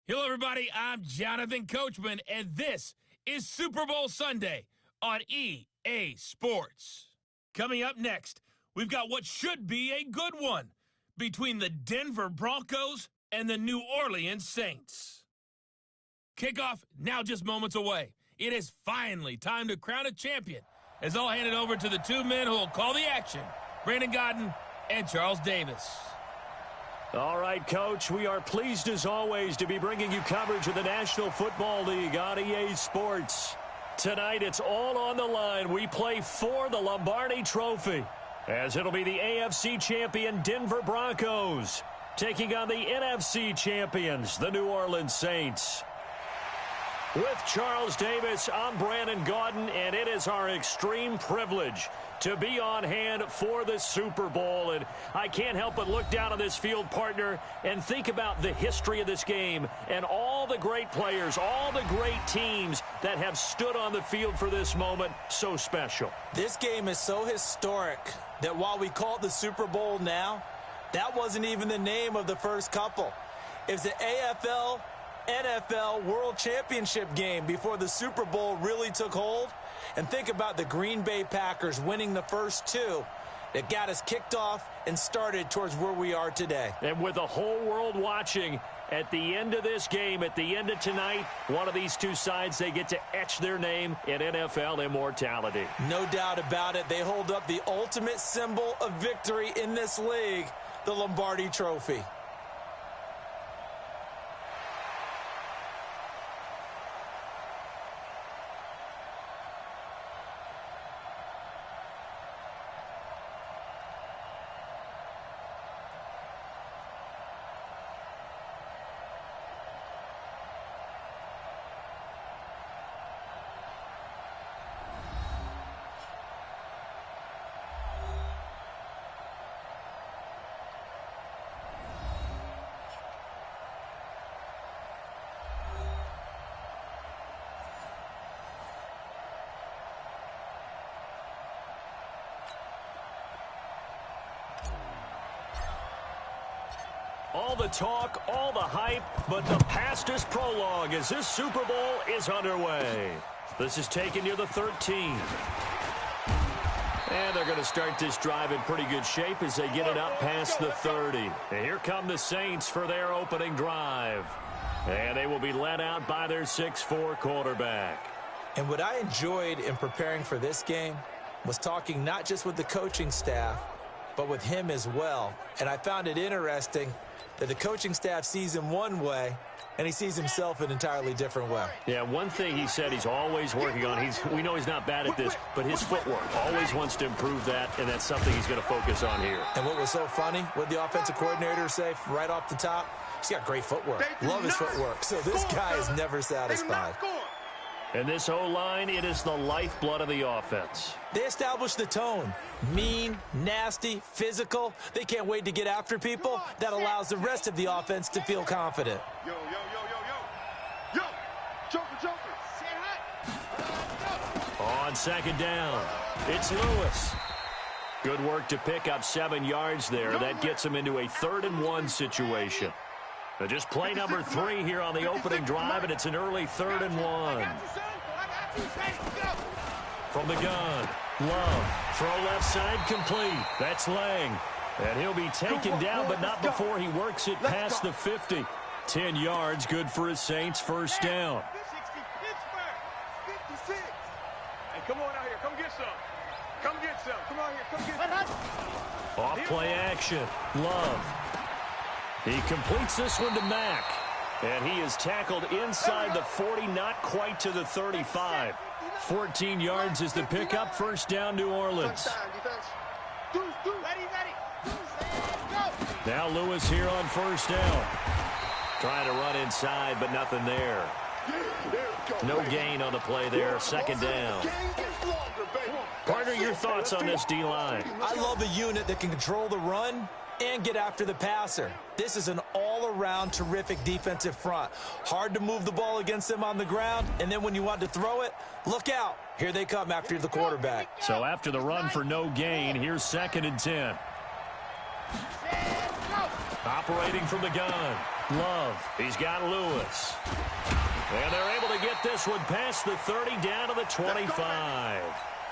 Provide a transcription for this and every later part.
Hello, everybody. I'm Jonathan Coachman, and this is Super Bowl Sunday on EA Sports. Coming up next, we've got what should be a good one between the Denver Broncos and the New Orleans Saints. Kickoff now just moments away. It is finally time to crown a champion, as I'll hand it over to the two men who will call the action, Brandon Godden and Charles Davis. All right, Coach, we are pleased as always to be bringing you coverage of the National Football League on EA Sports. Tonight, it's all on the line. We play for the Lombardi Trophy, as it'll be the AFC champion Denver Broncos taking on the NFC champions, the New Orleans Saints. With Charles Davis, I'm Brandon Godden, and it is our extreme privilege to be on hand for the Super Bowl. And I can't help but look down on this field, partner, and think about the history of this game and all the great players, all the great teams that have stood on the field for this moment. So special. This game is so historic that while we call it the Super Bowl now, that wasn't even the name of the first couple. It was the AFL NFL World Championship game before the Super Bowl really took hold. And think about the Green Bay Packers winning the first two that got us kicked off and started towards where we are today. And with the whole world watching, at the end of this game, at the end of tonight, one of these two sides, they get to etch their name in NFL immortality. No doubt about it. They hold up the ultimate symbol of victory in this league, the Lombardi Trophy. All the talk, all the hype, but the past is prologue as this Super Bowl is underway. This is taken near the 13. And they're going to start this drive in pretty good shape as they get it up past the 30. And here come the Saints for their opening drive. And they will be led out by their 6'4" quarterback. And what I enjoyed in preparing for this game was talking not just with the coaching staff, but with him as well. And I found it interesting that the coaching staff sees him one way, and he sees himself an entirely different way. Yeah, one thing he said he's always working on, we know he's not bad at this, but his footwork, always wants to improve that, and that's something he's going to focus on here. And what was so funny, what the offensive coordinator say right off the top, he's got great footwork. Love his footwork. So this guy is never satisfied. And this O-line, it is the lifeblood of the offense. They established the tone. Mean, nasty, physical. They can't wait to get after people. That allows the rest of the offense to feel confident. Yo, yo, yo, yo, yo. Yo, Joker, Joker. Say hi. On second down, it's Lewis. Good work to pick up 7 yards there. That gets him into a 3rd-and-1 situation. Now just play number 3 here on the opening drive, and it's an early 3rd-and-1. From the gun, Love, throw left side complete. That's Lang. And he'll be taken down, but not before he works it past the 50. 10 yards, good for his Saints, first down. Hey, come on out here. Come get some. Come get some. Come on here. Come get some. Off play action, Love. He completes this one to Mack. And he is tackled inside the 40, not quite to the 35. 14 yards is the pickup, first down, New Orleans. Now Lewis here on first down. Trying to run inside, but nothing there. No gain on the play there, second down. Partner, your thoughts on this D-line? I love a unit that can control the run and get after the passer. This is an all-around terrific defensive front. Hard to move the ball against them on the ground, and then when you want to throw it, look out. Here they come after the quarterback. So after the run for no gain, here's 2nd and 10. Operating from the gun, Love. He's got Lewis. And they're able to get this one past the 30 down to the 25.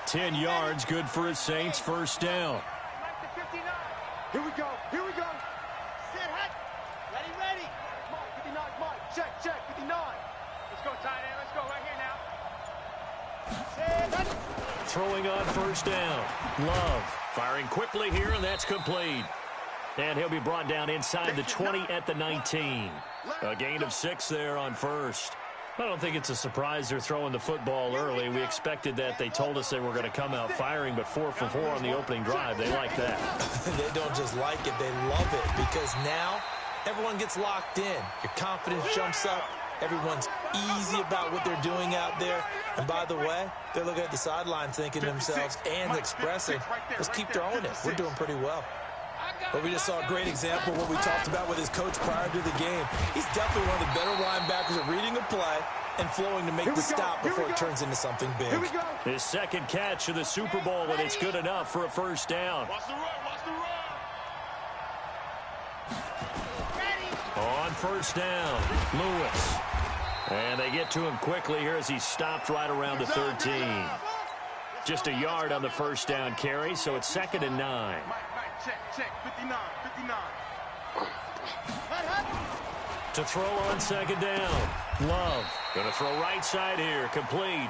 10 yards, good for a Saints first down. Here we go. Here we go. Sit, hut. Ready. Mark, 59, Mark. Check, 59. Let's go, tight end. Let's go right here now. Sit, hut. Throwing on first down. Love firing quickly here, and that's complete. And he'll be brought down inside the 20 at the 19. A gain of 6 there on first. I don't think it's a surprise they're throwing the football early. We expected that. They told us they were going to come out firing, but 4 for 4 on the opening drive. They like that. They don't just like it, they love it, because now everyone gets locked in. Your confidence jumps up. Everyone's easy about what they're doing out there. And by the way, they're looking at the sideline thinking to themselves and expressing, let's keep throwing it. We're doing pretty well. But we just saw a great example of what we talked about with his coach prior to the game. He's definitely one of the better linebackers at reading a play and flowing to make the stop before it turns into something big. His second catch of the Super Bowl, and it's good enough for a first down. Watch the run. On first down, Lewis. And they get to him quickly here as he stopped right around the 13. Just a yard on the first down carry, so it's 2nd and 9. Check, 59. To throw on second down, Love. Going to throw right side here, complete.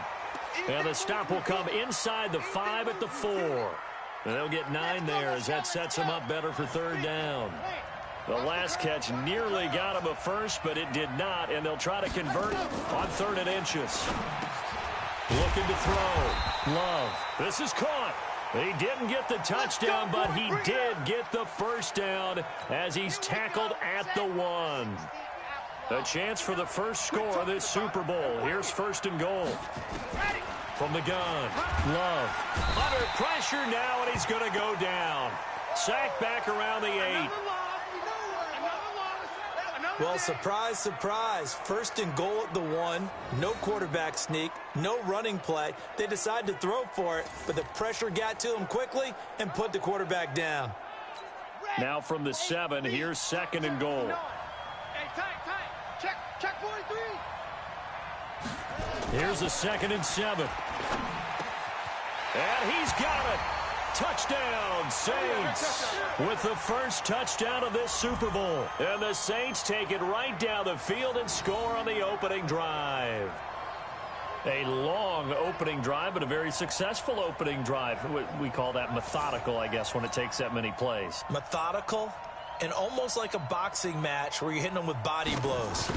And the stop will come inside the 5 at the 4. And they'll get 9 there as that sets them up better for third down. The last catch nearly got him a first, but it did not, and they'll try to convert on 3rd and inches. Looking to throw. Love. This is caught. He didn't get the touchdown, but he did get the first down as he's tackled at the 1. A chance for the first score of this Super Bowl. Here's 1st and goal. From the gun. Love. Under pressure now, and he's going to go down. Sacked back around the 8. Well, surprise, surprise. 1st and goal at the 1. No quarterback sneak. No running play. They decide to throw for it, but the pressure got to them quickly and put the quarterback down. Now from the 7, here's 2nd and goal. Hey, tight. Check 43. Here's a 2nd and 7. And he's got it. Touchdown, Saints, with the first touchdown of this Super Bowl. And the Saints take it right down the field and score on the opening drive. A long opening drive, but a very successful opening drive. We call that methodical, I guess, when it takes that many plays. Methodical and almost like a boxing match where you're hitting them with body blows.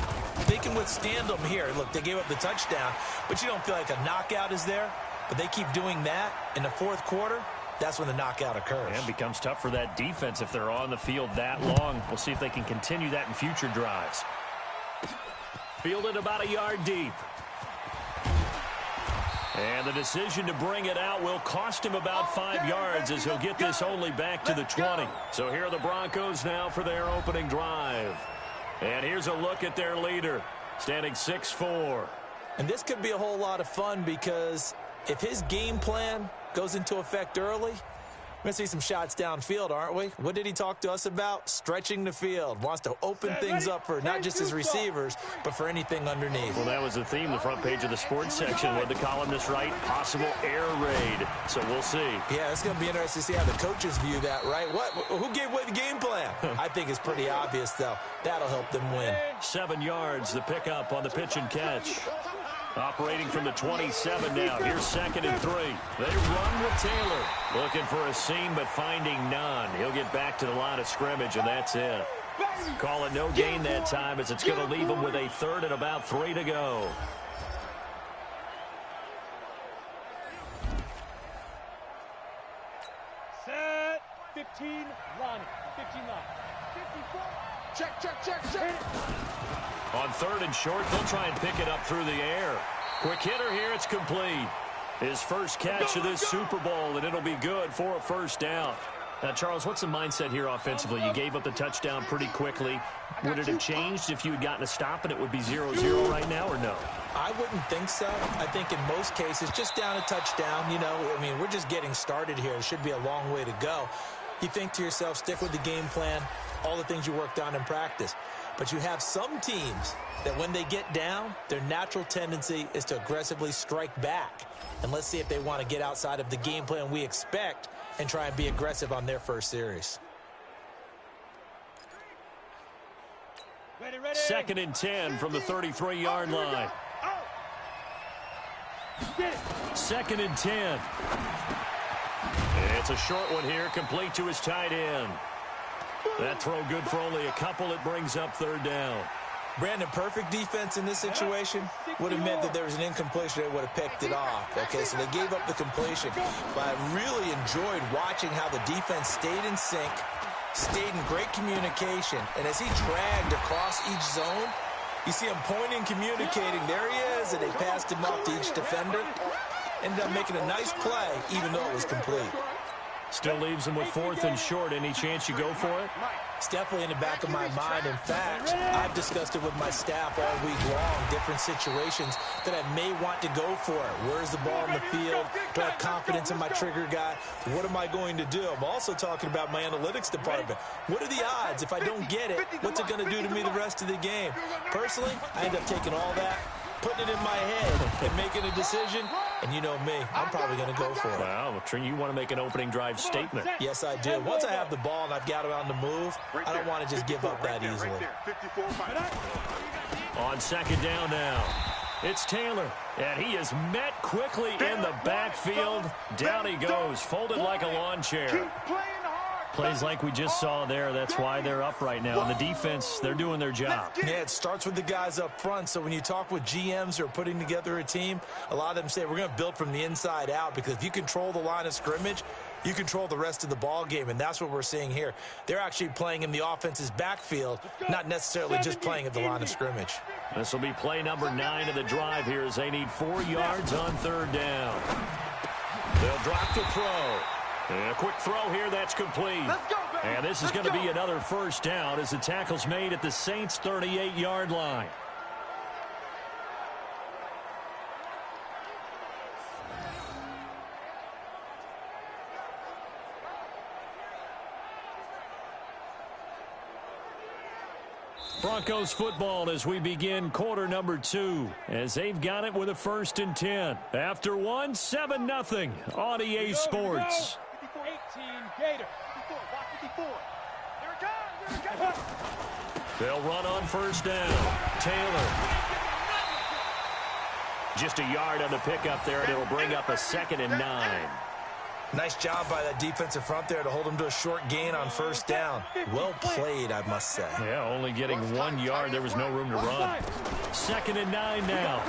They can withstand them here. Look, they gave up the touchdown, but you don't feel like a knockout is there. But they keep doing that in the 4th quarter. That's when the knockout occurs. And it becomes tough for that defense if they're on the field that long. We'll see if they can continue that in future drives. Fielded about a yard deep. And the decision to bring it out will cost him about 5 yards as he'll get this only back to the 20. So here are the Broncos now for their opening drive. And here's a look at their leader, standing 6'4". And this could be a whole lot of fun because if his game plan goes into effect early, we're going to see some shots downfield, aren't we? What did he talk to us about? Stretching the field. Wants to open things up for not just his receivers, but for anything underneath. Well, that was the theme, the front page of the sports section. What the columnist write? Possible air raid. So we'll see. Yeah, it's going to be interesting to see how the coaches view that, right? Who gave away the game plan? I think it's pretty obvious, though. That'll help them win. 7 yards, the pickup on the pitch and catch. Operating from the 27 now. Here's 2nd and 3. They run with Taylor. Looking for a seam, but finding none. He'll get back to the line of scrimmage, and that's it. Call it no gain that time as it's going to leave him with a 3rd and about 3 to go. Set. 15, run. 15 line. 54. Check. On 3rd and short, they'll try and pick it up through the air. Quick hitter here, it's complete. His first catch of this Super Bowl, and it'll be good for a first down. Now, Charles, what's the mindset here offensively? You gave up the touchdown pretty quickly. Would it have changed if you had gotten a stop and it would be 0-0 right now, or no? I wouldn't think so. I think in most cases, just down a touchdown, we're just getting started here. It should be a long way to go. You think to yourself, stick with the game plan, all the things you worked on in practice. But you have some teams that when they get down, their natural tendency is to aggressively strike back. And let's see if they want to get outside of the game plan we expect and try and be aggressive on their first series. Ready, ready. 2nd and 10 from the 33-yard line. 2nd and 10. It's a short one here, complete to his tight end. That throw good for only a couple. It brings up 3rd down. Brandon, perfect defense in this situation would have meant that there was an incompletion. They would have picked it off. Okay, so they gave up the completion. But I really enjoyed watching how the defense stayed in sync, stayed in great communication. And as he dragged across each zone, you see him pointing, communicating. There he is, and they passed him off to each defender. Ended up making a nice play, even though it was complete. Still leaves him with 4th and short. Any chance you go for it? It's definitely in the back of my mind. In fact, I've discussed it with my staff all week long, different situations that I may want to go for it. Where's the ball in the field? Do I have confidence in my trigger guy? What am I going to do? I'm also talking about my analytics department. What are the odds? If I don't get it, what's it going to do to me the rest of the game? Personally, I end up taking all that, putting it in my head, and making a decision. And you know me, I'm probably going to go for it. Wow, you want to make an opening drive statement. Yes, I do. Once I have the ball and I've got it on the move, I don't want to just give up that easily. On 2nd down now, it's Taylor. And he is met quickly in the backfield. Down he goes, folded like a lawn chair. Plays like we just saw there. That's why they're up right now. And the defense, they're doing their job. Yeah, it starts with the guys up front. So when you talk with GMs who are putting together a team, a lot of them say we're going to build from the inside out, because if you control the line of scrimmage, you control the rest of the ball game, and that's what we're seeing here. They're actually playing in the offense's backfield, not necessarily just playing at the line of scrimmage. This will be play number 9 of the drive here as they need 4 yards on 3rd down. They'll drop the throw. And a quick throw here, that's complete. And this is going to be another 1st down as the tackle's made at the Saints' 38-yard line. Broncos football as we begin quarter number 2, as they've got it with a 1st and 10. After 1, 7-0 on EA Sports. 18 Gator. 54. Here it comes. They'll run on 1st down. Taylor. Just a yard on the pickup there, and it'll bring up a 2nd and 9. Nice job by that defensive front there to hold him to a short gain on 1st down. Well played, I must say. Yeah, only getting 1 yard. There was no room to run. 2nd and 9 now.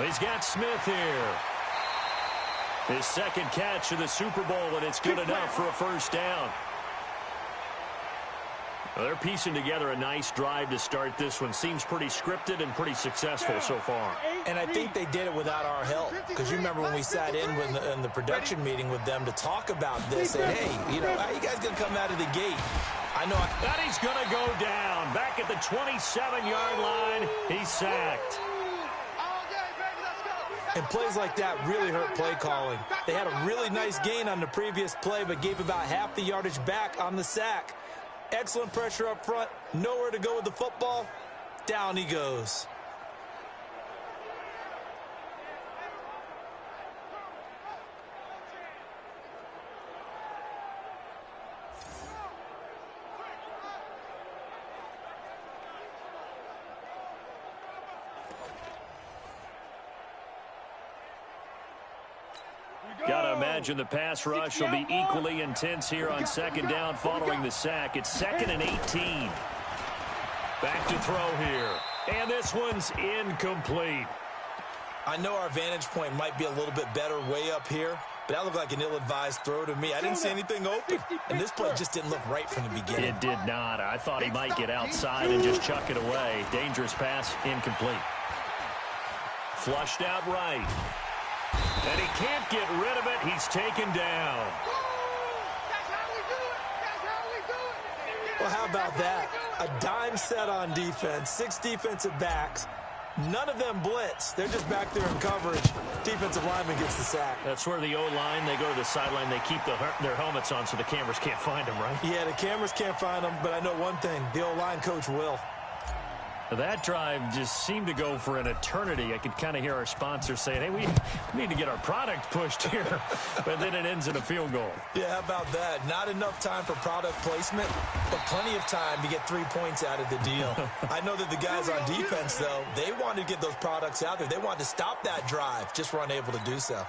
He's got Smith here. His 2nd catch of the Super Bowl, and it's good enough for a 1st down. Well, they're piecing together a nice drive to start this one. Seems pretty scripted and pretty successful so far. And I think they did it without our help. Because you remember when we sat in the production meeting with them to talk about this. And, hey, you know, how you guys going to come out of the gate? I know. That he's going to go down. Back at the 27-yard line. He's sacked. And plays like that really hurt play calling. They had a really nice gain on the previous play, but gave about half the yardage back on the sack. Excellent pressure up front. Nowhere to go with the football. Down he goes. Gotta imagine the pass rush will be equally intense here on 2nd down following the sack. It's 2nd and 18. Back to throw here. And this one's incomplete. I know our vantage point might be a little bit better way up here, but that looked like an ill-advised throw to me. I didn't see anything open, and this play just didn't look right from the beginning. It did not. I thought he might get outside and just chuck it away. Dangerous pass, incomplete. Flushed out right. And he can't get rid of it. He's taken down. Well, how about that? A dime set on defense, 6 defensive backs. None of them blitz. They're just back there in coverage. Defensive lineman gets the sack. That's where the O-line, they go to the sideline, they keep their helmets on so the cameras can't find them, right? Yeah, the cameras can't find them, but I know one thing. The O-line coach will. That drive just seemed to go for an eternity. I could kind of hear our sponsors saying, hey, we need to get our product pushed here. But then it ends in a field goal. Yeah, how about that? Not enough time for product placement, but plenty of time to get 3 points out of the deal. I know that the guys on defense, though, they wanted to get those products out there. They wanted to stop that drive, just were unable to do so.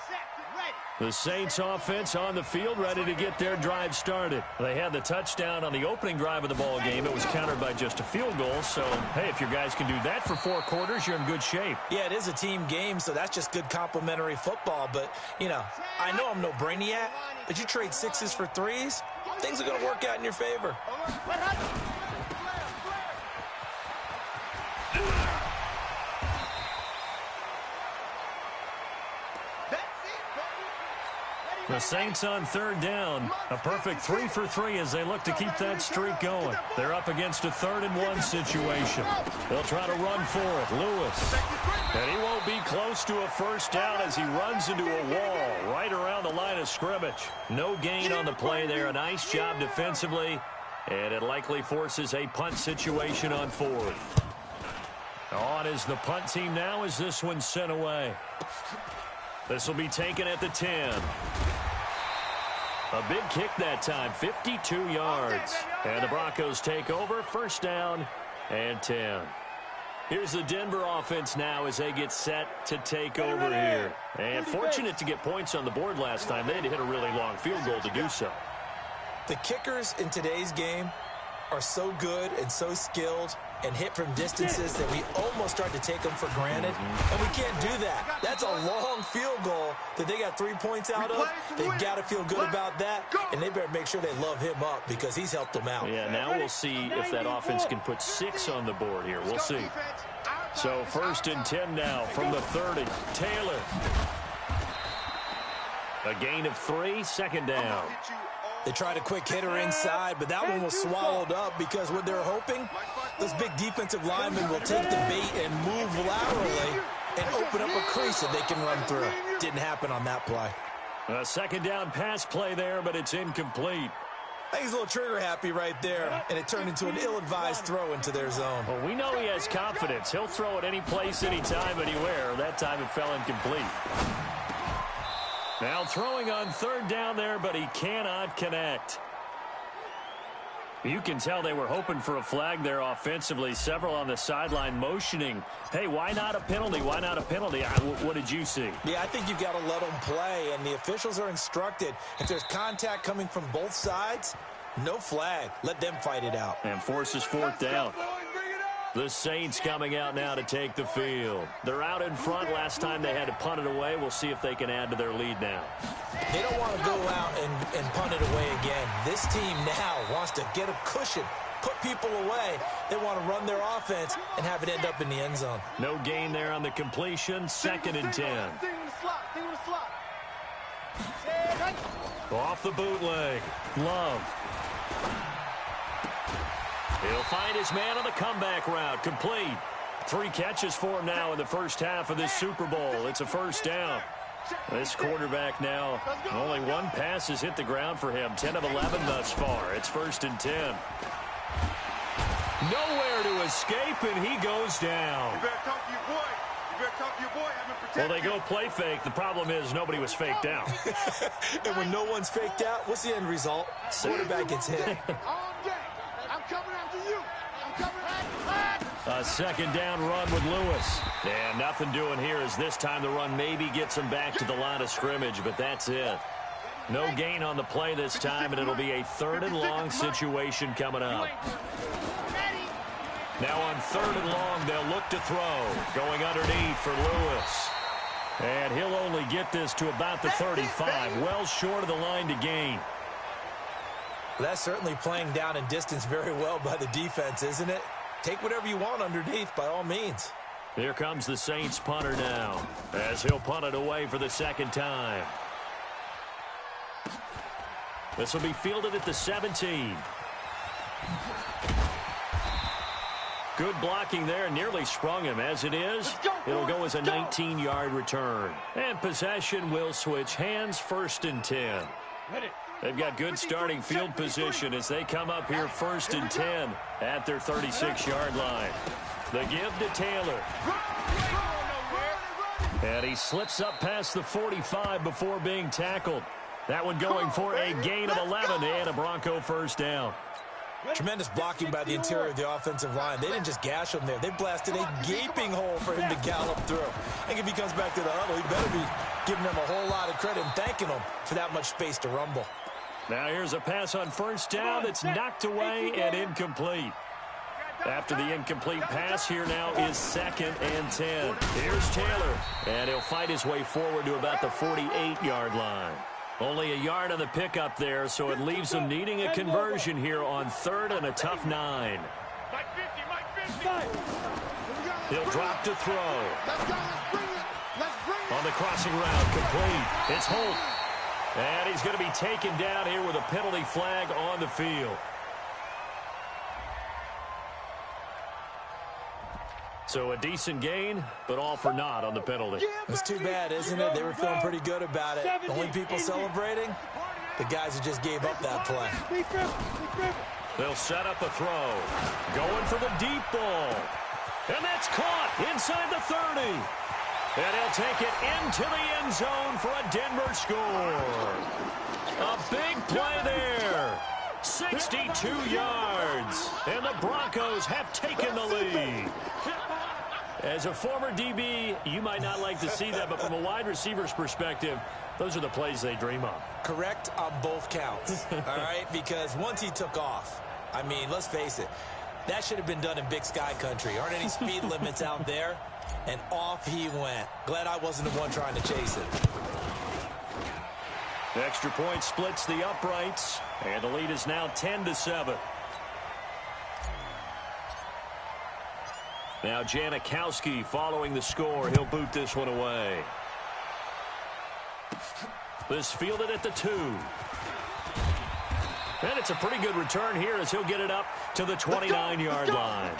The Saints offense on the field, ready to get their drive started. They had the touchdown on the opening drive of the ball game. It was countered by just a field goal. So, hey, if your guys can do that for 4 quarters, you're in good shape. Yeah, it is a team game, so that's just good complimentary football. But, you know, I know I'm no brainiac, but you trade 6s for 3s, things are going to work out in your favor. The Saints on 3rd down. A perfect 3 for 3 as they look to keep that streak going. They're up against a 3rd-and-1 situation. They'll try to run for it. Lewis. And he won't be close to a first down as he runs into a wall right around the line of scrimmage. No gain on the play there. A nice job defensively. And it likely forces a punt situation on 4th. On is the punt team now as this one's sent away. This will be taken at the 10. A big kick that time, 52 yards. And the Broncos take over, first down and 10. Here's the Denver offense now as they get set to take over here. And fortunate to get points on the board last time. They had to hit a really long field goal to do so. The kickers in today's game are so good and so skilled and hit from distances that we almost start to take them for granted. And we can't do that. That's a long field goal that they got 3 points out of. They've got to feel good about that, and they better make sure they love him up because he's helped them out. Yeah, now we'll see if that offense can put 6 on the board here. We'll see. So 1st and 10 now from the 30. Taylor. A gain of 3, 2nd down. They tried a quick hitter inside, but that one was swallowed up because what they're hoping, those big defensive linemen will take the bait and move laterally and open up a crease that they can run through. Didn't happen on that play. A 2nd down pass play there, but it's incomplete. I think he's a little trigger happy right there, and it turned into an ill-advised throw into their zone. Well, we know he has confidence. He'll throw it any place, anytime, anywhere. That time it fell incomplete. Now throwing on 3rd down there, but he cannot connect. You can tell they were hoping for a flag there offensively. Several on the sideline motioning. Hey, why not a penalty? Why not a penalty? What did you see? Yeah, I think you've got to let them play, and the officials are instructed. If there's contact coming from both sides, no flag. Let them fight it out. And forces 4th down. The Saints coming out now to take the field. They're out in front. Last time they had to punt it away. We'll see if they can add to their lead now. They don't want to go out and punt it away again. This team now wants to get a cushion, put people away. They want to run their offense and have it end up in the end zone. No gain there on the completion. 2nd and 10. Off the bootleg. Love. He'll find his man on the comeback route. Complete. 3 catches for him now in the first half of this Super Bowl. It's a first down. This quarterback now, only 1 pass has hit the ground for him. 10 of 11 thus far. It's 1st and 10. Nowhere to escape, and he goes down. You better talk to your boy. You better talk to your boy. Have him protect Well, they go play fake. The problem is nobody was faked out. And when no one's faked out, what's the end result? Quarterback gets hit. A 2nd down run with Lewis. And nothing doing here as this time the run maybe gets him back to the line of scrimmage, but that's it. No gain on the play this time, and it'll be a 3rd and long situation coming up. Now on 3rd and long, they'll look to throw. Going underneath for Lewis. And he'll only get this to about the 35, well short of the line to gain. That's certainly playing down in distance very well by the defense, isn't it? Take whatever you want underneath, by all means. Here comes the Saints punter now, as he'll punt it away for the 2nd time. This will be fielded at the 17. Good blocking there, nearly sprung him. As it is, it'll go as a 19-yard return. And possession will switch hands, 1st and 10. They've got good starting field position as they come up here 1st and 10 at their 36-yard line. The give to Taylor. And he slips up past the 45 before being tackled. That one going for a gain of 11 and a Bronco 1st down. Tremendous blocking by the interior of the offensive line. They didn't just gash him there. They blasted a gaping hole for him to gallop through. I think if he comes back to the huddle, he better be giving them a whole lot of credit and thanking them for that much space to rumble. Now here's a pass on 1st down that's knocked away and incomplete. After the incomplete pass, here now is 2nd and 10. Here's Taylor, and he'll fight his way forward to about the 48-yard line. Only a yard on the pickup there, so it leaves them needing a conversion here on 3rd and a tough 9. He'll drop to throw. On the crossing route, complete. It's Holt. And he's going to be taken down here with a penalty flag on the field. So a decent gain, but all for naught on the penalty. It's too bad, isn't it? They were feeling pretty good about it. The only people celebrating, the guys who just gave up that play. They'll set up a throw. Going for the deep ball. And that's caught inside the 30. And he'll take it into the end zone for a Denver score. A big play there. 62 yards. And the Broncos have taken the lead. As a former DB, you might not like to see that, but from a wide receiver's perspective, those are the plays they dream of. Correct on both counts, all right? Because once he took off, I mean, let's face it, that should have been done in Big Sky country. Aren't any speed limits out there? And off he went. Glad I wasn't the one trying to chase it. The extra point splits the uprights, and the lead is now 10-7. Now Janikowski following the score. He'll boot this one away. This fielded at the 2. And it's a pretty good return here as he'll get it up to the 29-yard line.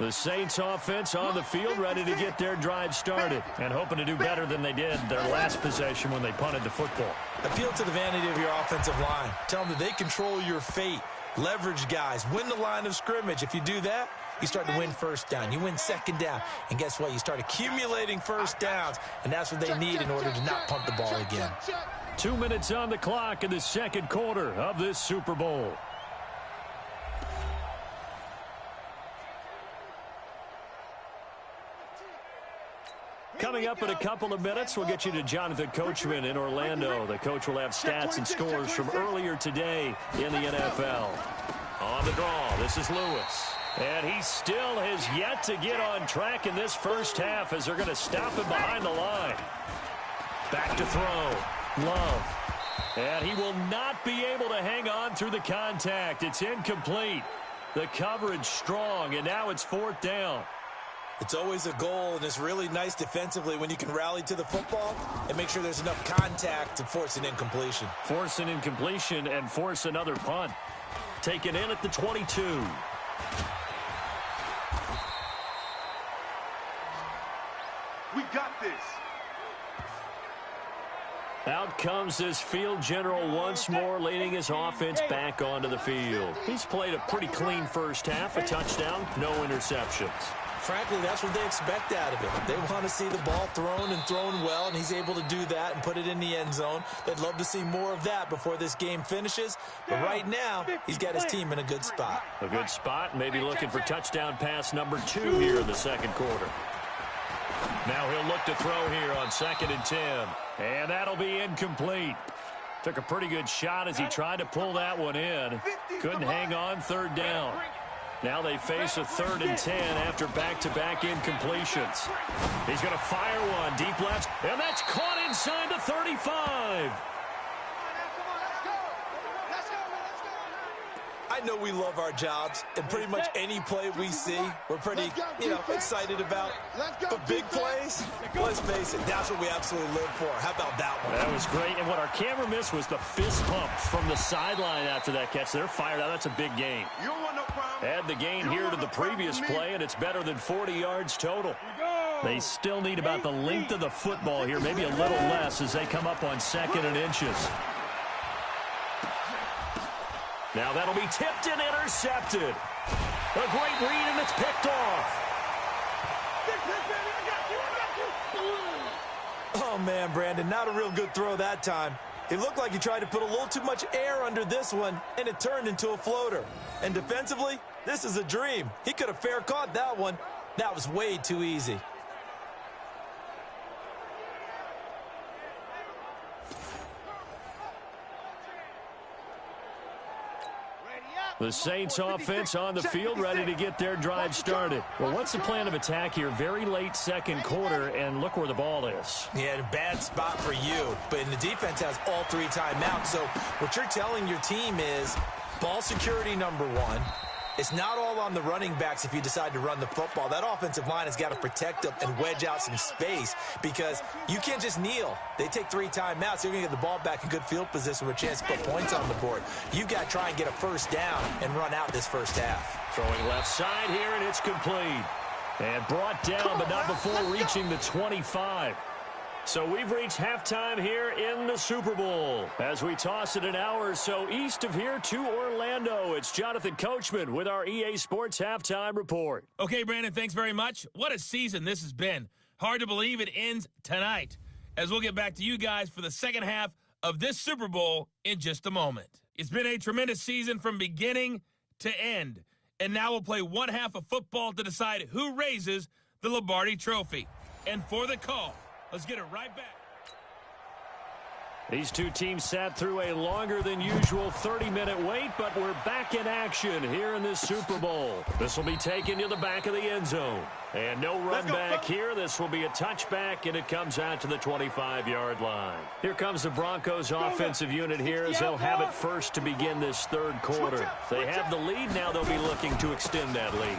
The Saints offense on the field ready to get their drive started and hoping to do better than they did their last possession when they punted the football. Appeal to the vanity of your offensive line. Tell them that they control your fate. Leverage guys. Win the line of scrimmage. If you do that, you start to win 1st down. You win 2nd down. And guess what? You start accumulating 1st downs. And that's what they need in order to not punt the ball again. 2 minutes on the clock in the 2nd quarter of this Super Bowl. Coming up in a couple of minutes, we'll get you to Jonathan Coachman in Orlando. The coach will have stats and scores from earlier today in the NFL. On the draw, this is Lewis. And he still has yet to get on track in this first half as they're going to stop him behind the line. Back to throw. Love. And he will not be able to hang on through the contact. It's incomplete. The coverage strong, and now it's 4th down. It's always a goal, and it's really nice defensively when you can rally to the football and make sure there's enough contact to force an incompletion. Force an incompletion and force another punt. Taken in at the 22. We got this. Out comes this field general once more, leading his offense back onto the field. He's played a pretty clean first half, a touchdown, no interceptions. Frankly, that's what they expect out of him. They want to see the ball thrown and thrown well, and he's able to do that and put it in the end zone. They'd love to see more of that before this game finishes. But right now, he's got his team in a good spot. A good spot, maybe looking for touchdown pass number 2 here in the 2nd quarter. Now he'll look to throw here on 2nd and 10. And that'll be incomplete. Took a pretty good shot as he tried to pull that one in. Couldn't hang on 3rd down. Now they face a 3rd and 10 after back-to-back incompletions. He's going to fire one deep left, and that's caught inside the 35. I know we love our jobs, and pretty much any play we see, we're pretty, excited about. But big plays, let's face it, that's what we absolutely live for. How about that one? That was great, and what our camera missed was the fist pump from the sideline after that catch. They're fired out. That's a big gain. You don't want no problem. Add the gain here to the previous play, and it's better than 40 yards total. They still need about the length of the football here, maybe a little less as they come up on 2nd and inches. Now that'll be tipped and intercepted. A great read, and it's picked off. Oh, man, Brandon, not a real good throw that time. It looked like he tried to put a little too much air under this one, and it turned into a floater. And defensively, this is a dream. He could have fair caught that one. That was way too easy. The Saints offense on the field, ready to get their drive started. Well, what's the plan of attack here? Very late second quarter, and look where the ball is. Yeah, a bad spot for you, but the defense has all 3 timeouts. So what you're telling your team is ball security number 1. It's not all on the running backs if you decide to run the football. That offensive line has got to protect them and wedge out some space because you can't just kneel. They take 3 timeouts. You're going to get the ball back in good field position with a chance to put points on the board. You've got to try and get a first down and run out this first half. Throwing left side here, and it's complete. And brought down, but not before reaching the 25. So we've reached halftime here in the Super Bowl. As we toss it an hour or so east of here to Orlando, it's Jonathan Coachman with our EA Sports Halftime Report. Okay, Brandon, thanks very much. What a season this has been. Hard to believe it ends tonight, as we'll get back to you guys for the second half of this Super Bowl in just a moment. It's been a tremendous season from beginning to end, and now we'll play one half of football to decide who raises the Lombardi Trophy. And for the call, let's get it right back. These two teams sat through a longer than usual 30-minute wait, but we're back in action here in this Super Bowl. This will be taken to the back of the end zone. And no run back here. This will be a touchback, and it comes out to the 25-yard line. Here comes the Broncos offensive unit here as they'll have it first to begin this third quarter. They have the lead. Now they'll be looking to extend that lead.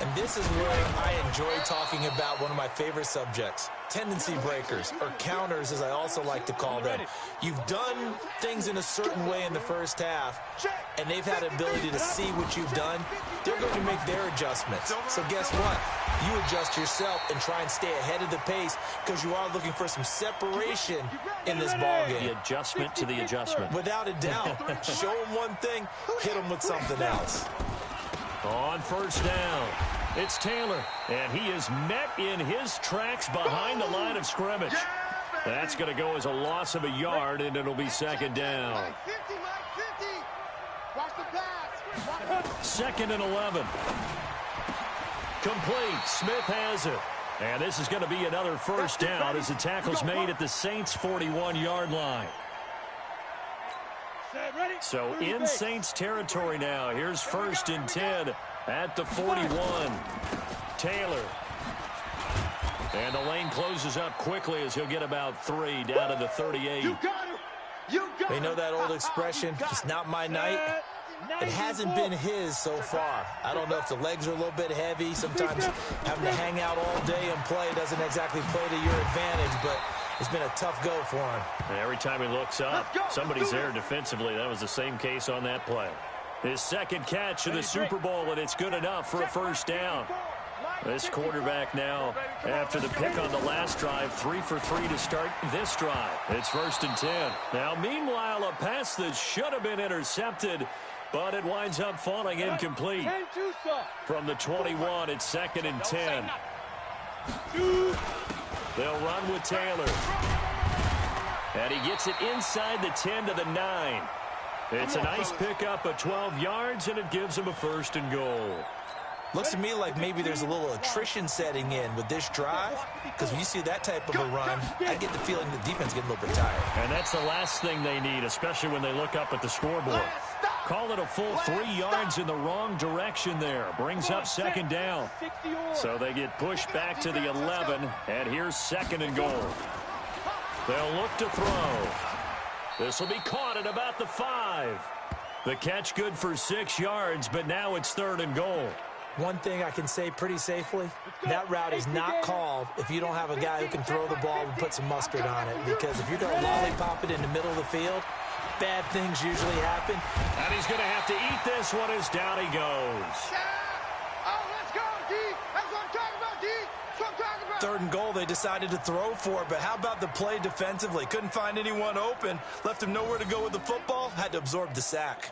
And this is where I enjoy talking about one of my favorite subjects, tendency breakers, or counters as I also like to call them. You've done things in a certain way in the first half, and they've had an ability to see what you've done. They're going to make their adjustments. So guess what? You adjust yourself and try and stay ahead of the pace because you are looking for some separation in this ballgame. The adjustment to the adjustment. Without a doubt. Show them one thing, hit them with something else. On first down, it's Taylor, and he is met in his tracks behind the line of scrimmage. That's going to go as a loss of a yard, and it'll be second down. 2nd and 11. Complete. Smith has it. And this is going to be another first down as the tackle's made at the Saints' 41-yard line. So in Saints territory now. Here's 1st and 10 at the 41. Taylor. And the lane closes up quickly as he'll get about 3 down to the 38. They know that old expression, it's not my night. It hasn't been his so far. I don't know if the legs are a little bit heavy. Sometimes having to hang out all day and play doesn't exactly play to your advantage, but it's been a tough go for him. And every time he looks up, somebody's there defensively. That was the same case on that play. His second catch of the Super Bowl, and it's good enough for a first down. This quarterback now, after the pick on the last drive, 3 for 3 to start this drive. It's 1st and 10. Now, meanwhile, a pass that should have been intercepted, but it winds up falling incomplete. From the 21, it's 2nd and 10. They'll run with Taylor. And he gets it inside the 10 to the 9. It's a nice pickup of 12 yards, and it gives him a 1st and goal. Looks to me like maybe there's a little attrition setting in with this drive, because when you see that type of a run, I get the feeling the defense getting a little bit tired. And that's the last thing they need, especially when they look up at the scoreboard. Call it a full 3 yards in the wrong direction there. Brings up 2nd down. So they get pushed back to the 11, and here's 2nd and goal. They'll look to throw. This will be caught at about the 5. The catch good for 6 yards, but now it's 3rd and goal. One thing I can say pretty safely, that route is not called if you don't have a guy who can throw the ball and put some mustard on it. Because if you're going to lollipop it in the middle of the field, bad things usually happen. And he's going to have to eat this one as down he goes. Oh, let's go, D. That's what I'm talking about, D. That's what I'm talking about. 3rd and goal they decided to throw for, but how about the play defensively? Couldn't find anyone open, left him nowhere to go with the football, had to absorb the sack.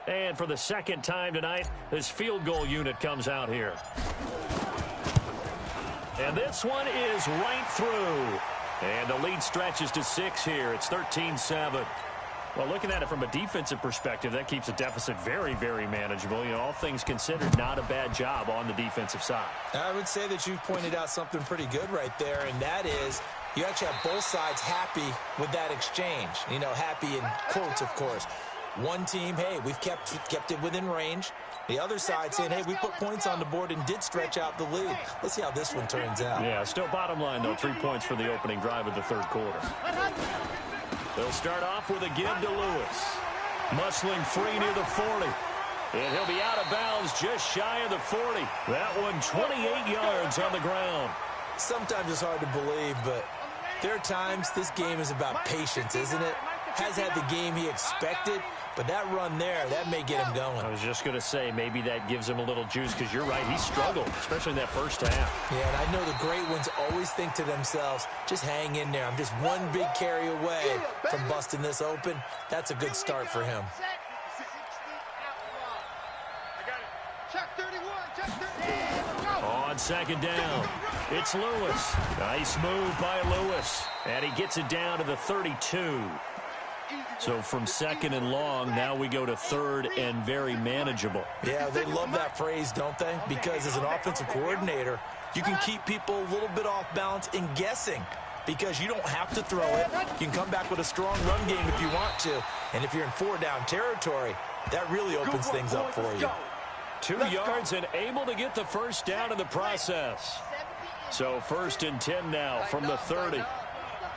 And for the 2nd time tonight, this field goal unit comes out here. And this one is right through. And the lead stretches to 6 here. It's 13-7. Well, looking at it from a defensive perspective, that keeps the deficit very, very manageable. You know, all things considered, not a bad job on the defensive side. I would say that you've pointed out something pretty good right there, and that is you actually have both sides happy with that exchange. You know, happy in quotes, of course. One team, hey, we've kept it within range. The other side saying, hey, we put points on the board and did stretch out the lead. Let's see how this one turns out. Yeah, still bottom line, though, 3 points for the opening drive of the 3rd quarter. They'll start off with a give to Lewis. Muscling free near the 40. And he'll be out of bounds just shy of the 40. That one 28 yards on the ground. Sometimes it's hard to believe, but there are times this game is about patience, isn't it? Has had the game he expected, but that run there, that may get him going. I was just going to say, maybe that gives him a little juice, because you're right, he struggled, especially in that first half. Yeah, and I know the great ones always think to themselves, just hang in there. I'm just one big carry away from busting this open. That's a good start for him. Check 31, check 31. On 2nd down, it's Lewis. Nice move by Lewis, and he gets it down to the 32. So from 2nd and long, now we go to 3rd and very manageable. Yeah, they love that phrase, don't they? Because as an offensive coordinator, you can keep people a little bit off balance and guessing because you don't have to throw it. You can come back with a strong run game if you want to. And if you're in 4-down territory, that really opens things up for you. 2 yards and able to get the 1st down in the process. So 1st and 10 now from the 30.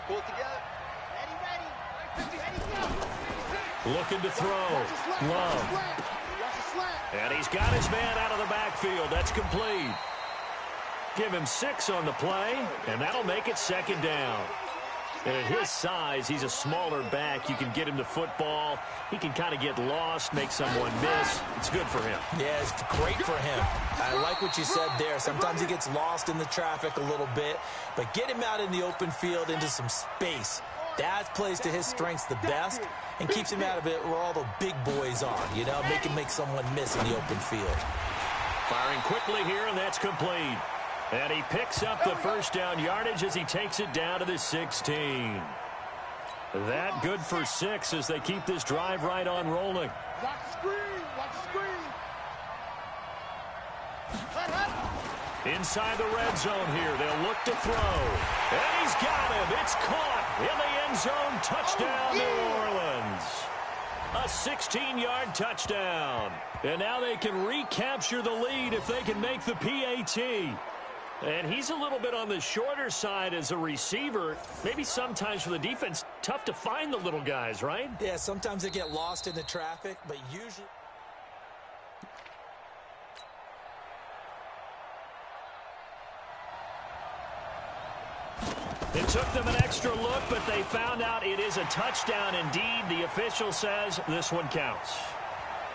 Pull it together. Looking to throw. Love. And he's got his man out of the backfield. That's complete. Give him 6 on the play, and that'll make it 2nd down. And at his size, he's a smaller back. You can get him the football. He can kind of get lost, make someone miss. It's good for him. Yeah, it's great for him. I like what you said there. Sometimes he gets lost in the traffic a little bit, but get him out in the open field into some space. That plays to his strengths the best and keeps him out of it where all the big boys are, you know, make someone miss in the open field. Firing quickly here, and that's complete. And he picks up the 1st down yardage as he takes it down to the 16. That good for 6 as they keep this drive right on rolling. Watch the screen, watch the screen. Inside the red zone here, they'll look to throw. And he's got him. It's caught in the end zone. Touchdown, New Orleans. A 16-yard touchdown. And now they can recapture the lead if they can make the PAT. And he's a little bit on the shorter side as a receiver. Maybe sometimes for the defense, tough to find the little guys, right? Yeah, sometimes they get lost in the traffic, but usually... It took them an extra look, but they found out it is a touchdown indeed. The official says this one counts.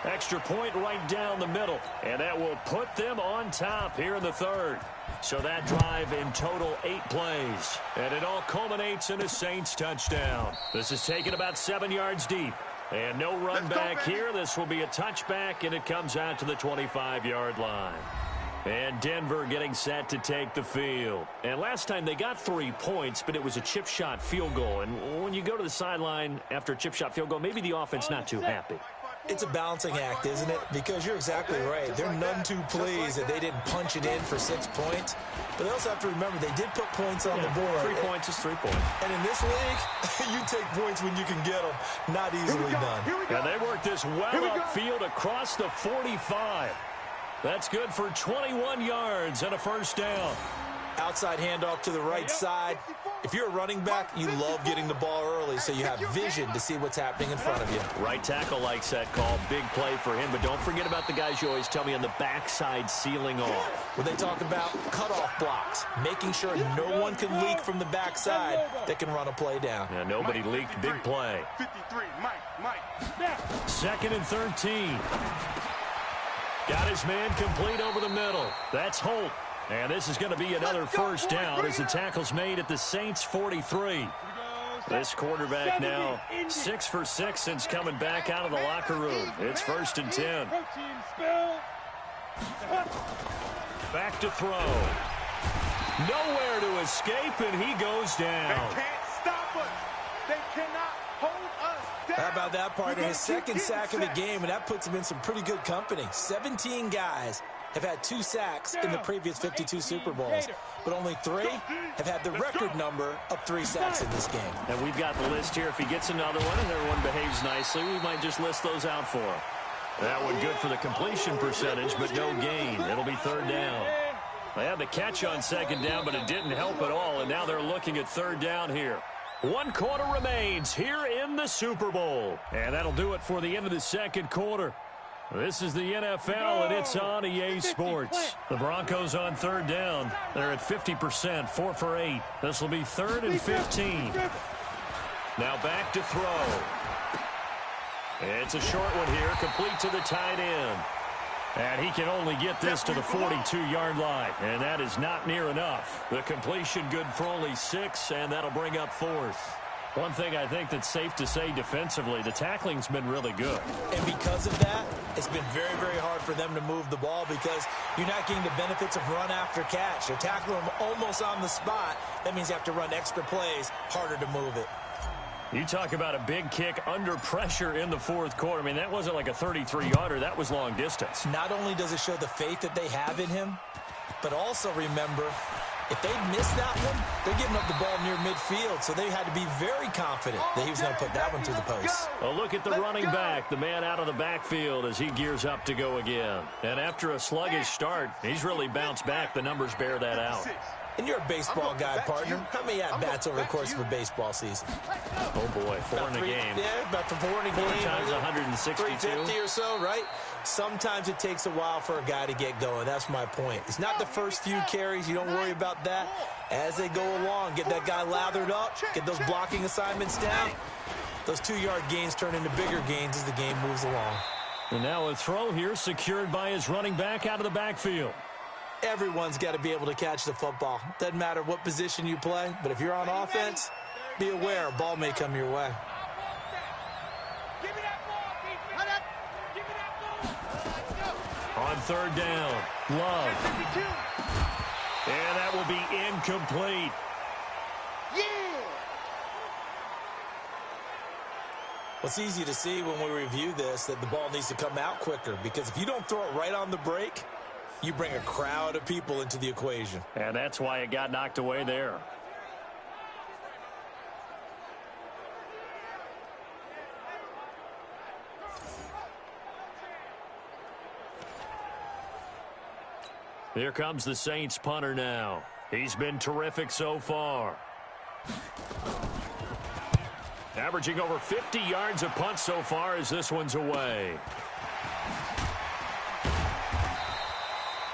Extra point right down the middle, and that will put them on top here in the 3rd. So that drive in total 8 plays, and it all culminates in a Saints touchdown. This is taken about 7 yards deep, and no run back here. This will be a touchback, and it comes out to the 25-yard line. And Denver getting set to take the field. And last time they got 3 points, but it was a chip shot field goal. And when you go to the sideline after a chip shot field goal, maybe the offense not too happy. It's a balancing act, isn't it? Because you're exactly right. They're none too pleased that they didn't punch it in for 6 points. But they also have to remember they did put points on the board. 3 points is 3 points. And in this league, you take points when you can get them. Not easily done. And they worked this well upfield across the 45. That's good for 21 yards and a 1st down. Outside handoff to the right side. If you're a running back, you love getting the ball early so you have vision to see what's happening in front of you. Right tackle likes that call. Big play for him. But don't forget about the guys you always tell me on the backside sealing off. When they talk about cutoff blocks, making sure no one can leak from the backside that can run a play down. Yeah, nobody leaked. Big play. 53, Mike. 2nd and 13. Got his man complete over the middle. That's Holt. And this is going to be another first down as the tackle's made at the Saints' 43. This quarterback now 6 for 6 since coming back out of the locker room. It's 1st and 10. Back to throw. Nowhere to escape, and he goes down. They can't stop us. They cannot hold us down. How about that partner? His 2nd sack of the game, and that puts him in some pretty good company. 17 guys have had 2 sacks in the previous 52 Super Bowls, but only 3 have had the record number of 3 sacks in this game. And we've got the list here. If he gets another one and everyone behaves nicely, we might just list those out for him. That one good for the completion percentage, but no gain. It'll be 3rd down. They had the catch on 2nd down, but it didn't help at all, and now they're looking at 3rd down here. 1 quarter remains here in the Super Bowl. And that'll do it for the end of the 2nd quarter. This is the NFL, and it's on EA Sports. The Broncos on 3rd down. They're at 50%, 4 for 8. This will be 3rd and 15. Now back to throw. It's a short one here, complete to the tight end. And he can only get this to the 42-yard line, and that is not near enough. The completion good for only 6, and that'll bring up 4th. One thing I think that's safe to say defensively, the tackling's been really good. And because of that, it's been very, very hard for them to move the ball because you're not getting the benefits of run after catch. They're tackling them almost on the spot. That means you have to run extra plays, harder to move it. You talk about a big kick under pressure in the 4th quarter. I mean, that wasn't like a 33-yarder. That was long distance. Not only does it show the faith that they have in him, but also remember, if they miss that one, they're giving up the ball near midfield, so they had to be very confident that he was going to put that one through the post. A look at the running back, the man out of the backfield as he gears up to go again. And after a sluggish start, he's really bounced back. The numbers bear that out. And you're a baseball guy, partner. How many at-bats over the course of a baseball season? Oh, boy, 4 in a game. Yeah, about 4 in a game. 4 times 162. 350 or so, right? Sometimes it takes a while for a guy to get going. That's my point. It's not the first few carries. You don't worry about that. As they go along, get that guy lathered up, get those blocking assignments down. Those 2-yard gains turn into bigger gains as the game moves along. And now a throw here secured by his running back out of the backfield. Everyone's got to be able to catch the football. Doesn't matter what position you play, but if you're on offense, be aware a ball may come your way. On 3rd down, Love. And that will be incomplete. Well, it's easy to see when we review this that the ball needs to come out quicker because if you don't throw it right on the break, you bring a crowd of people into the equation. And that's why it got knocked away there. Here comes the Saints punter now. He's been terrific so far. Averaging over 50 yards a punt so far as this one's away.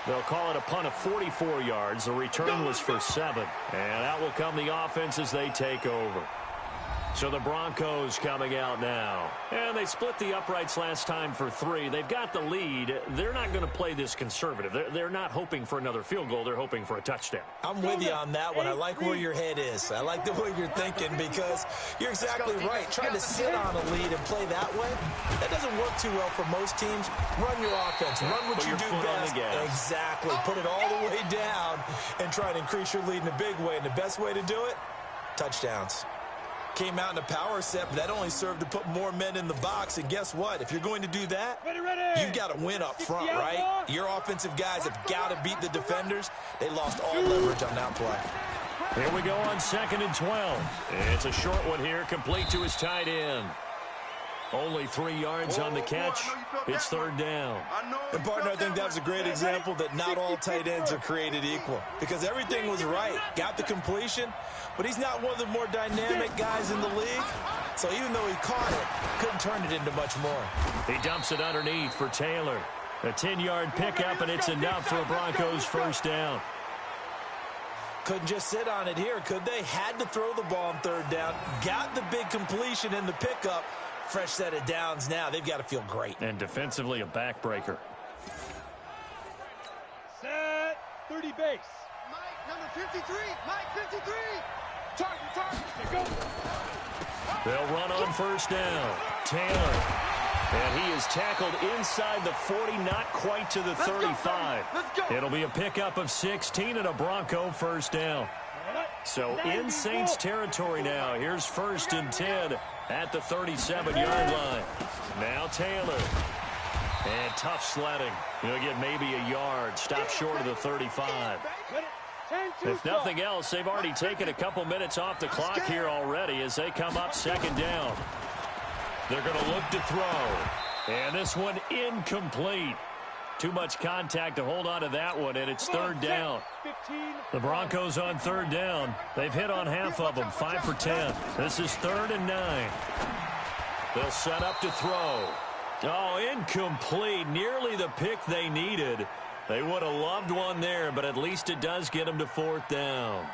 They'll call it a punt of 44 yards. The return was for 7. And out will come the offense as they take over. So the Broncos coming out now. And they split the uprights last time for 3. They've got the lead. They're not going to play this conservative. They're not hoping for another field goal. They're hoping for a touchdown. I'm with you on that one. I like where your head is. I like the way you're thinking because you're exactly right. Trying to sit on a lead and play that way, that doesn't work too well for most teams. Run your offense. Run what you do best. Exactly. Put it all the way down and try to increase your lead in a big way. And the best way to do it, touchdowns. Came out in a power set, but that only served to put more men in the box. And guess what? If you're going to do that, you've got to win up front, right? Your offensive guys have got to beat the defenders. They lost all leverage on that play. Here we go on 2nd and 12. It's a short one here, complete to his tight end. Only 3 yards on the catch. It's third down. And, partner, I think that was a great example that not all tight ends are created equal because everything was right. Got the completion, but he's not one of the more dynamic guys in the league. So even though he caught it, couldn't turn it into much more. He dumps it underneath for Taylor. A 10-yard pickup, and it's enough for a Broncos first down. Couldn't just sit on it here, could they? Had to throw the ball on third down. Got the big completion in the pickup. Fresh set of downs now. They've got to feel great. And defensively, a backbreaker. Set 30 base. Mike, number 53. Mike, 53. Target. Go. They'll run on first down. Taylor. And he is tackled inside the 40, not quite to the 35. It'll be a pickup of 16 and a Bronco first down. So in Saints territory now. Here's first and 10 at the 37-yard line. Now Taylor. And tough sledding. He'll get maybe a yard. Stop short of the 35. If nothing else, they've already taken a couple minutes off the clock here already as they come up second down. They're going to look to throw. And this one incomplete. Too much contact to hold on to that one, and it's third down. The Broncos on third down. They've hit on half of them, 5 for 10. This is 3rd and 9. They'll set up to throw. Oh, incomplete. Nearly the pick they needed. They would have loved one there, but at least it does get them to 4th down.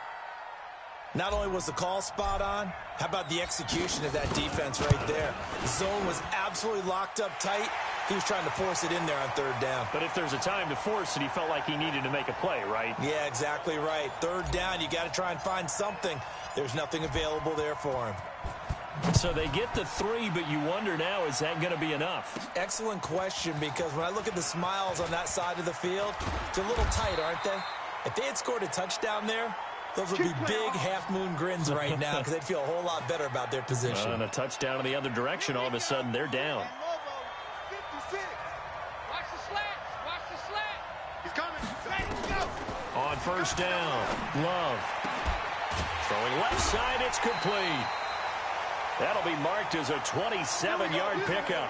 Not only was the call spot on, how about the execution of that defense right there? The zone was absolutely locked up tight. He was trying to force it in there on third down. But if there's a time to force it, he felt like he needed to make a play, right? Yeah, exactly right. Third down, you got to try and find something. There's nothing available there for him. So they get the 3, but you wonder now, is that going to be enough? Excellent question, because when I look at the smiles on that side of the field, they're a little tight, aren't they? If they had scored a touchdown there, those would be big half-moon grins right now because they'd feel a whole lot better about their position. And a touchdown in the other direction, all of a sudden they're down. Watch the slant. Watch the slant. He's coming. Ready to go. On first down, Love. Throwing left side, it's complete. That'll be marked as a 27-yard pickup.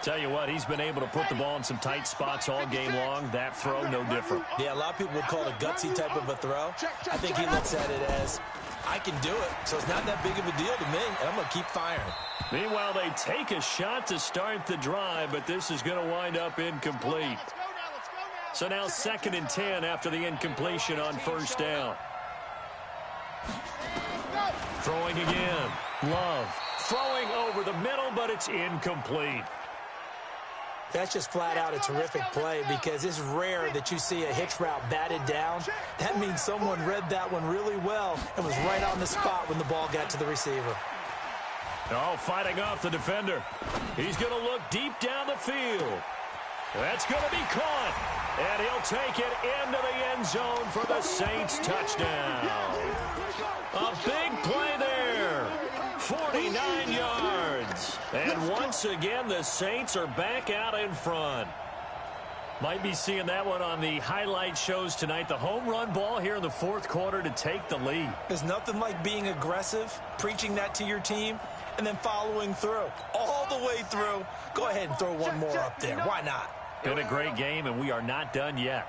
Tell you what, he's been able to put the ball in some tight spots all game long. That throw, no different. Yeah, a lot of people would call it a gutsy type of a throw. I think he looks at it as, I can do it, so it's not that big of a deal to me, and I'm going to keep firing. Meanwhile, they take a shot to start the drive, but this is going to wind up incomplete. So now 2nd and 10 after the incompletion on first down. Throwing again. Love. Throwing over the middle, but it's incomplete. That's just flat out a terrific play because it's rare that you see a hitch route batted down. That means someone read that one really well and was right on the spot when the ball got to the receiver. Oh, fighting off the defender. He's going to look deep down the field. That's going to be caught. And he'll take it into the end zone for the Saints touchdown. A big play there. 49 yards. And once again, the Saints are back out in front. Might be seeing that one on the highlight shows tonight. The home run ball here in the 4th quarter to take the lead. There's nothing like being aggressive, preaching that to your team, and then following through. All the way through. Go ahead and throw one more up there. Why not? Been a great game, and we are not done yet.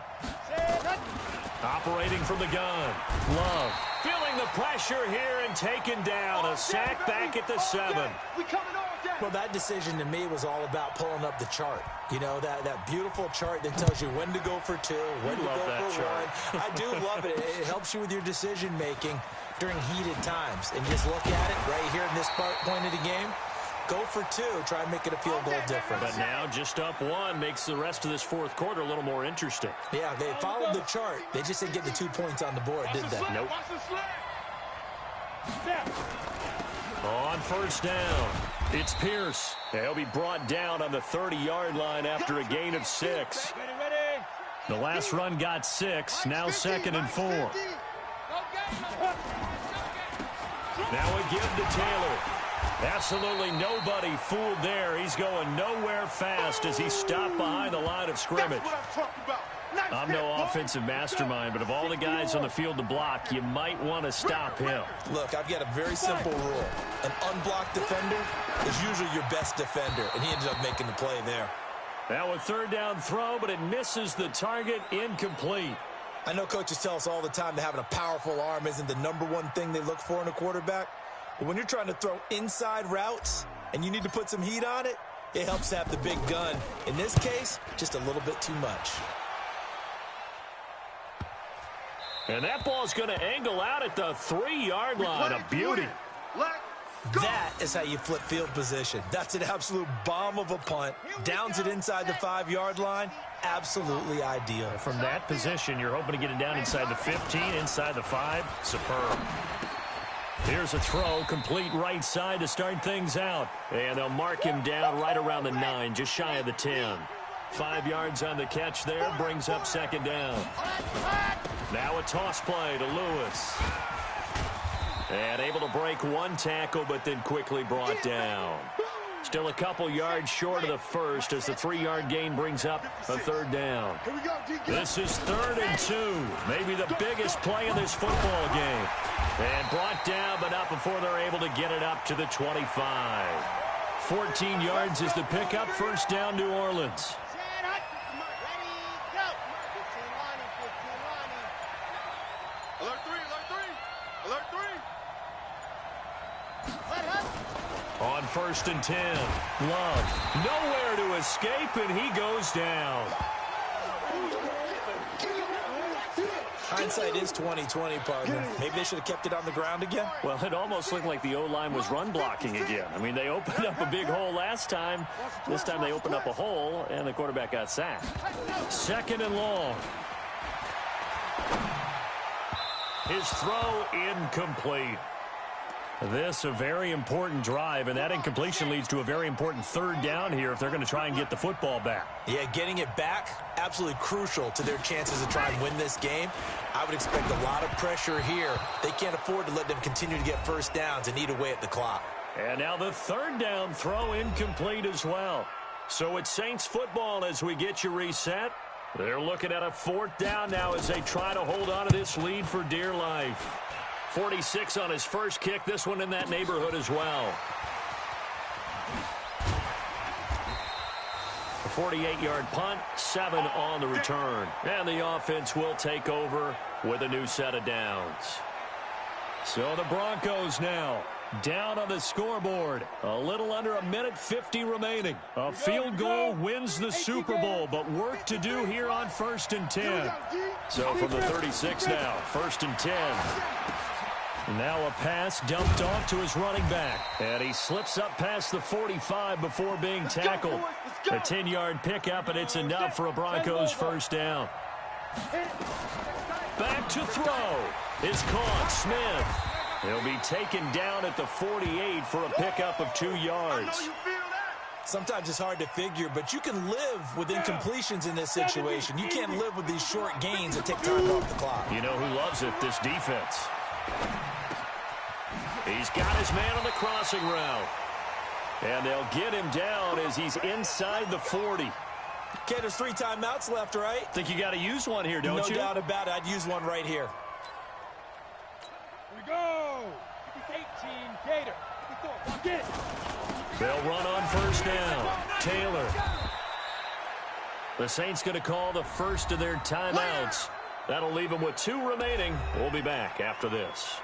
Operating from the gun. Love. Feeling the pressure here and taken down. A sack back at the 7. Well, that decision to me was all about pulling up the chart. You know, that beautiful chart that tells you when to go for 2, when to go for 1. I do love it. It helps you with your decision-making during heated times. And just look at it right here in this point of the game. Go for 2. Try and make it a field goal difference. But now just up 1 makes the rest of this 4th quarter a little more interesting. Yeah, they followed the chart. They just didn't get the 2 points on the board, did they? Nope. On first down, it's Pierce. He'll be brought down on the 30-yard line after a gain of 6. The last run got 6. Now 2nd and 4. Now a give to Taylor. Absolutely nobody fooled there. He's going nowhere fast as he stopped behind the line of scrimmage. I'm no offensive mastermind, but of all the guys on the field to block, you might want to stop him. Look, I've got a very simple rule. An unblocked defender is usually your best defender, and he ended up making the play there. Now a third down throw, but it misses the target, incomplete. I know coaches tell us all the time that having a powerful arm isn't the #1 thing they look for in a quarterback. But when you're trying to throw inside routes and you need to put some heat on it, it helps to have the big gun. In this case, just a little bit too much. And that ball's going to angle out at the 3-yard line. A beauty. That is how you flip field position. That's an absolute bomb of a punt. Downs it inside the 5-yard line. Absolutely ideal. From that position, you're hoping to get it down inside the 15, inside the 5. Superb. Here's a throw, complete right side to start things out. And they'll mark him down right around the 9, just shy of the 10. 5 yards on the catch there, brings up second down. Now a toss play to Lewis. And able to break one tackle, but then quickly brought down. Still a couple yards short of the first as the 3-yard gain brings up a third down. This is 3rd and 2. Maybe the biggest play in this football game. And brought down, but not before they're able to get it up to the 25. 14 yards is the pickup. First down, New Orleans. Alert 3, alert 3, alert 3. On 1st and 10, Love nowhere to escape, and he goes down. Hindsight is 20/20, partner. Maybe they should have kept it on the ground again. Well, it almost looked like the O-line was run blocking again. I mean, they opened up a big hole last time. This time they opened up a hole, and the quarterback got sacked. 2nd and long. His throw incomplete. This a very important drive, and that incompletion leads to a very important 3rd down here if they're going to try and get the football back. Yeah, getting it back, absolutely crucial to their chances to try and win this game. I would expect a lot of pressure here. They can't afford to let them continue to get first downs and eat away at the clock. And now the 3rd down throw incomplete as well. So it's Saints football as we get you reset. They're looking at a 4th down now as they try to hold on to this lead for dear life. 46 on his first kick, this one in that neighborhood as well. A 48-yard punt, 7 on the return. And the offense will take over with a new set of downs. So the Broncos now down on the scoreboard. A little under 1:50 remaining. A field goal wins the Super Bowl, but work to do here on 1st and 10. So from the 36 now, 1st and 10. Now a pass dumped off to his running back. And he slips up past the 45 before being tackled. A 10-yard pickup, and it's enough for a Broncos first down. Back to throw is caught. Smith. He'll be taken down at the 48 for a pickup of 2 yards. Sometimes it's hard to figure, but you can live with incompletions in this situation. You can't live with these short gains that take time off the clock. You know who loves it? This defense. He's got his man on the crossing route. And they'll get him down as he's inside the 40. Okay, there's 3 timeouts left, right? Think you got to use one here, don't you? No doubt about it. I'd use one right here. Here we go. 18, Gator. Walk in. They'll run on first down. Taylor. The Saints going to call the first of their timeouts. That'll leave them with 2 remaining. We'll be back after this.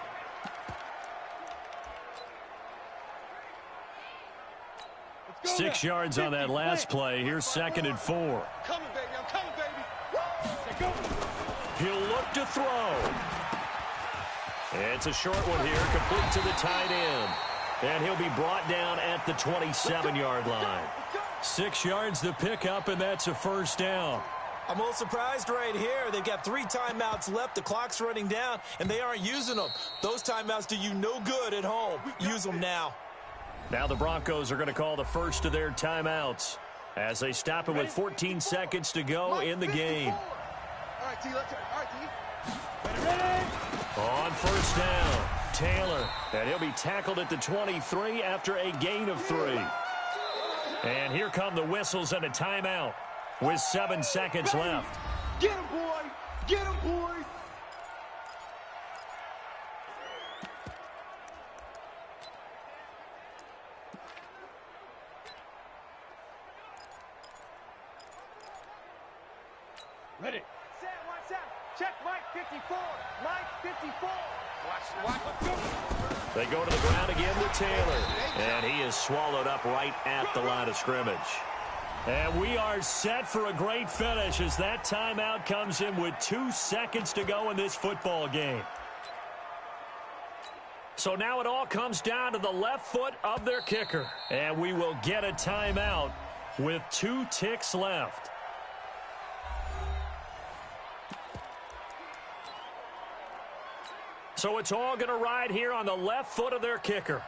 Six yards on that last play. Here's 2nd and 4. Coming, baby. I'm coming, baby. He'll look to throw. It's a short one here, complete to the tight end. And he'll be brought down at the 27-yard line. 6 yards to pick up, and that's a first down. I'm a little surprised right here. They've got 3 timeouts left. The clock's running down, and they aren't using them. Those timeouts do you no good at home. Use them now. Now the Broncos are going to call the first of their timeouts as they stop it with 14 seconds to go in the game. All right, T. Let's all right, T. Ready. On first down, Taylor. And he'll be tackled at the 23 after a gain of 3. And here come the whistles and a timeout with 7 seconds left. Get him, boy! Get him, boy! Ready. Set, watch out. Check Mike 54. Mike 54. Watch. They go to the ground again with Taylor. And he is swallowed up right at the line of scrimmage. And we are set for a great finish as that timeout comes in with 2 seconds to go in this football game. So now it all comes down to the left foot of their kicker. And we will get a timeout with 2 ticks left. So it's all going to ride here on the left foot of their kicker.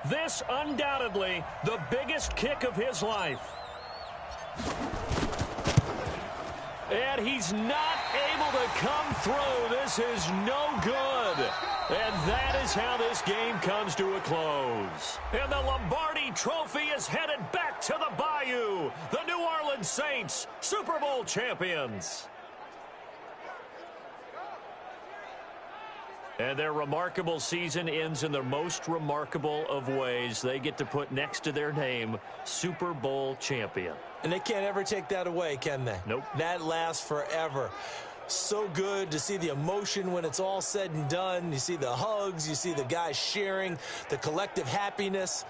This undoubtedly the biggest kick of his life. And he's not able to come through. This is no good. And that is how this game comes to a close. And the Lombardi Trophy is headed back to the Bayou. The New Orleans Saints, Super Bowl champions. And their remarkable season ends in the most remarkable of ways. They get to put next to their name, Super Bowl champion. And they can't ever take that away, can they? Nope. That lasts forever. So good to see the emotion when it's all said and done. You see the hugs, you see the guys sharing, the collective happiness.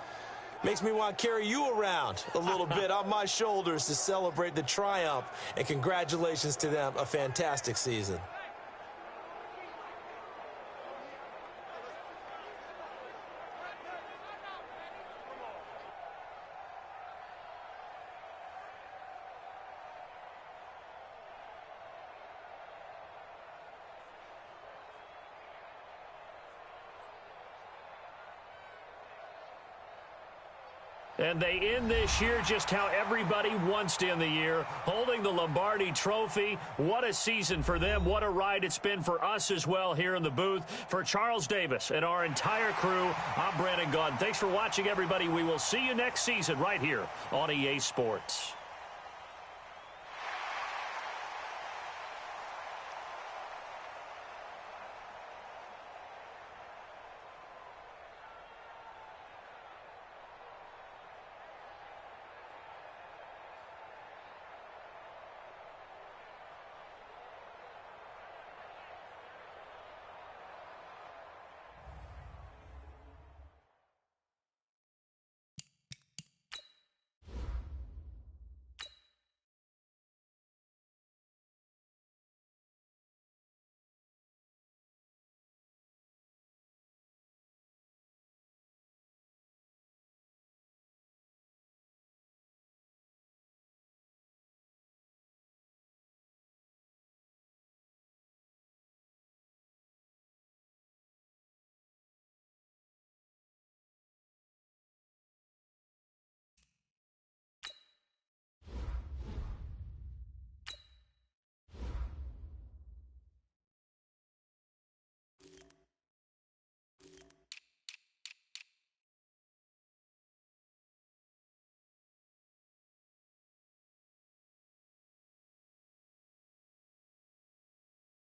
Makes me want to carry you around a little bit on my shoulders to celebrate the triumph. And congratulations to them. A fantastic season. And they end this year just how everybody wants to end the year, holding the Lombardi Trophy. What a season for them. What a ride it's been for us as well here in the booth. For Charles Davis and our entire crew, I'm Brandon Gaudin. Thanks for watching, everybody. We will see you next season right here on EA Sports.